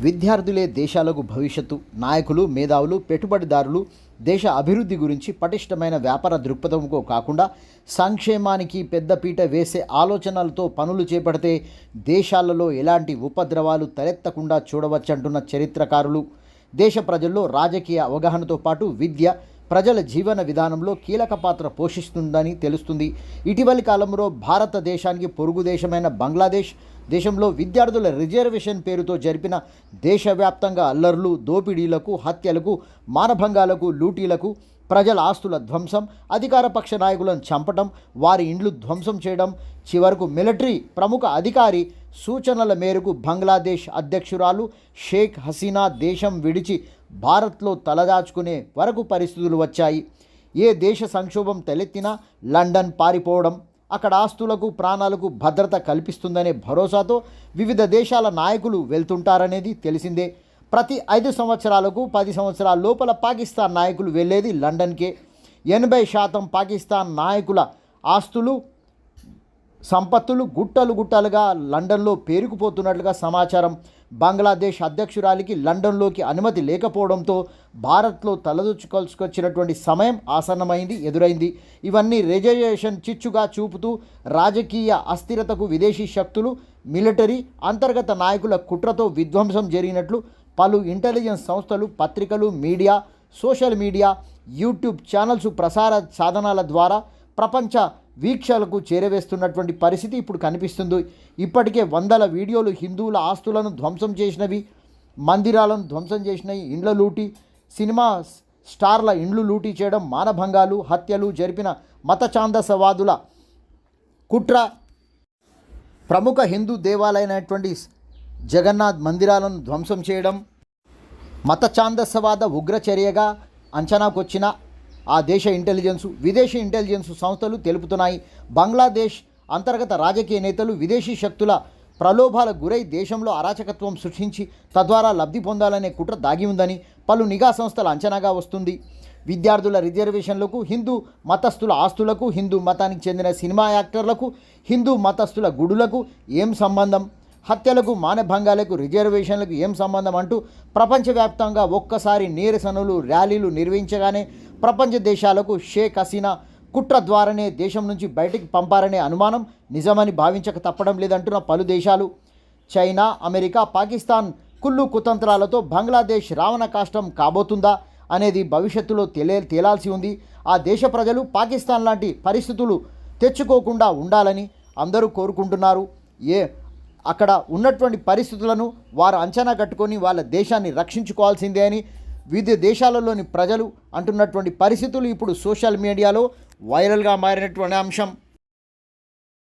విద్యార్థులే దేశాలకు భవిష్యత్తు. నాయకులు, మేధావులు, పెట్టుబడిదారులు దేశ అభివృద్ధి గురించి పటిష్టమైన వ్యాపార దృక్పథంతో కాకుండా సంక్షేమానికి పెద్దపీట వేసే ఆలోచనలతో పనులు చేపడితే దేశాలలో ఎలాంటి ఉపద్రవాలు తలెత్తకుండా చూడవచ్చంటున్న చరిత్రకారులు. దేశ ప్రజల్లో రాజకీయ అవగాహనతో పాటు విద్య ప్రజల జీవన విధానంలో కీలక పాత్ర పోషిస్తుందని తెలుస్తుంది. ఇటీవలి కాలంలో భారతదేశానికి పొరుగు దేశమైన బంగ్లాదేశ్ దేశంలో విద్యార్థుల రిజర్వేషన్ పేరుతో జరిపిన దేశవ్యాప్తంగా అల్లర్లు, దోపిడీలకు, హత్యలకు, మానభంగాలకు, లూటీలకు, ప్రజల ఆస్తుల ధ్వంసం, అధికార పక్ష నాయకులను చంపటం, వారి ఇండ్లు ధ్వంసం చేయడం, చివరకు మిలిటరీ ప్రముఖ అధికారి సూచనల మేరకు బంగ్లాదేశ్ అధ్యక్షురాలు షేక్ హసీనా దేశం విడిచి భారత్లో తలదాచుకునే వరకు పరిస్థితులు వచ్చాయి. ఏ దేశ సంక్షోభం తలెత్తినా లండన్ పారిపోవడం, అక్కడ ఆస్తులకు, ప్రాణాలకు భద్రత కల్పిస్తుందనే భరోసాతో వివిధ దేశాల నాయకులు వెళ్తుంటారనేది తెలిసిందే. ప్రతి 5 సంవత్సరాలకు 10 సంవత్సరాల లోపల పాకిస్తాన్ నాయకులు వెళ్ళేది లండన్కే. 80% పాకిస్తాన్ నాయకుల ఆస్తులు, సంపత్తులు గుట్టలుగా లండన్లో పేరుకుపోతున్నట్లుగా సమాచారం. బంగ్లాదేశ్ అధ్యక్షురాలికి లండన్లోకి అనుమతి లేకపోవడంతో భారత్లో తలదూచుకొచ్చినటువంటి సమయం ఎదురైంది. ఇవన్నీ రిజర్వేషన్ చిచ్చుగా చూపుతూ రాజకీయ అస్థిరతకు విదేశీ శక్తులు, మిలిటరీ, అంతర్గత నాయకుల కుట్రతో విధ్వంసం జరిగినట్లు పలు ఇంటెలిజెన్స్ సంస్థలు, పత్రికలు, media, social media, YouTube channels ప్రసార సాధనాల ద్వారా ప్రపంచ వీక్షలకు చేరవేస్తున్నటువంటి పరిస్థితి ఇప్పుడు కనిపిస్తుంది. ఇప్పటికే వందల వీడియోలు హిందువుల ఆస్తులను ధ్వంసం చేసినవి, మందిరాలను ధ్వంసం చేసినవి, ఇండ్ల లూటీ, సినిమా స్టార్ల ఇండ్లు లూటీ చేయడం, మానభంగాలు, హత్యలు జరిపిన మత ఛాందసవాదుల కుట్ర, ప్రముఖ హిందూ దేవాలయమైనటువంటి జగన్నాథ్ మందిరాలను ధ్వంసం చేయడం మత ఛాందసవాద ఉగ్రచర్యగా అంచనాకొచ్చిన ఆ దేశ ఇంటెలిజెన్సు, విదేశీ ఇంటెలిజెన్స్ సంస్థలు తెలుపుతున్నాయి. బంగ్లాదేశ్ అంతర్గత రాజకీయ నేతలు విదేశీ శక్తుల ప్రలోభాలకు గురై దేశంలో అరాచకత్వం సృష్టించి తద్వారా లబ్ధి పొందాలనే కుట్ర దాగి ఉందని పలు నిఘా సంస్థల అంచనాగా వస్తుంది. విద్యార్థుల రిజర్వేషన్లకు, హిందూ మతస్థుల ఆస్తులకు, హిందూ మతానికి చెందిన సినిమా యాక్టర్లకు, హిందూ మతస్థుల గుడులకు ఏం సంబంధం? హత్యలకు, మానభంగాలకు, రిజర్వేషన్లకు ఏం సంబంధం అంటూ ప్రపంచవ్యాప్తంగా ఒక్కసారి నిరసనలు, ర్యాలీలు నిర్వహించగానే ప్రపంచ దేశాలకు షేక్ హసీనా కుట్ర ద్వారానే దేశం నుంచి బయటికి పంపారనే అనుమానం నిజమని భావించక తప్పడం లేదంటున్న పలు దేశాలు. చైనా, అమెరికా, పాకిస్తాన్ కుళ్ళు కుతంత్రాలతో బంగ్లాదేశ్ రావణ కాష్టం కాబోతుందా అనేది భవిష్యత్తులో తేలాల్సి ఉంది. ఆ దేశ ప్రజలు పాకిస్తాన్ లాంటి పరిస్థితులు తెచ్చుకోకుండా ఉండాలని అందరూ కోరుకుంటున్నారు. అక్కడ ఉన్నటువంటి పరిస్థితులను వారు అంచనా కట్టుకొని వాళ్ళ దేశాన్ని రక్షించుకోవాల్సిందే అని వివిధ దేశాలలోని ప్రజలు అంటున్నటువంటి పరిస్థితులు ఇప్పుడు సోషల్ మీడియాలో వైరల్గా మారినటువంటి అంశం.